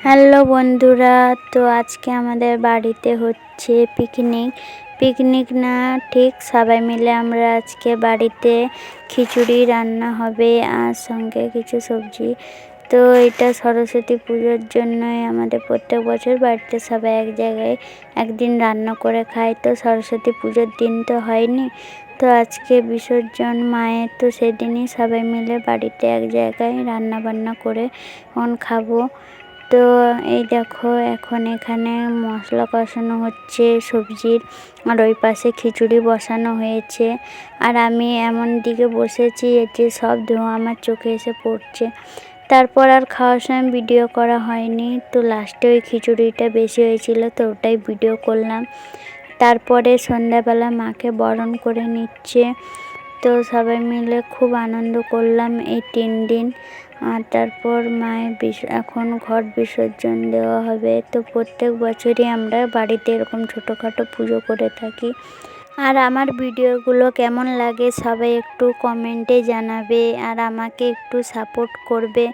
Hello বন্ধুরা, তো আজকে আমাদের বাড়িতে হচ্ছে পিকনিক না ঠিক সবাই মিলে আমরা আজকে বাড়িতে খিচুড়ি রান্না হবে আর সঙ্গে কিছু সবজি। তো এটা সরস্বতী পুজোর জন্যই আমাদের প্রত্যেক বছর বাড়িতে সবাই এক জায়গায় একদিন রান্না করে খায়। তো সরস্বতী পুজোর দিন তো হয়নি, তো আজকে বিসর্জন মায়ের, তো সেদিনই সবাই মিলে বাড়িতে এক জায়গায় রান্না বান্না করে খাবো। তো এই দেখো এখন এখানে মশলা কষানো হচ্ছে সবজির, আর ওই পাশে খিচুড়ি বসানো হয়েছে। আর আমি এমন দিকে বসেছি যে সব ধোঁয়া আমার চোখে এসে পড়ছে। তারপর আর খাওয়ার সময় ভিডিও করা হয়নি, তো লাস্টে ওই খিচুড়িটা বেশি হয়েছিল তো ওটাই ভিডিও করলাম। তারপরে সন্ধ্যাবেলা মাকে বরণ করে নিচ্ছে, তো সবাই মিলে খুব আনন্দ করলাম এই 3 দিন। আর তারপর মায়ের এখন ঘট বিসর্জন দেওয়া হবে। তো প্রত্যেক বছরই আমরা বাড়িতে এরকম ছোটোখাটো পুজো করে থাকি। আর আমার ভিডিওগুলো কেমন লাগে সবাই একটু কমেন্টে জানাবে আর আমাকে একটু সাপোর্ট করবে।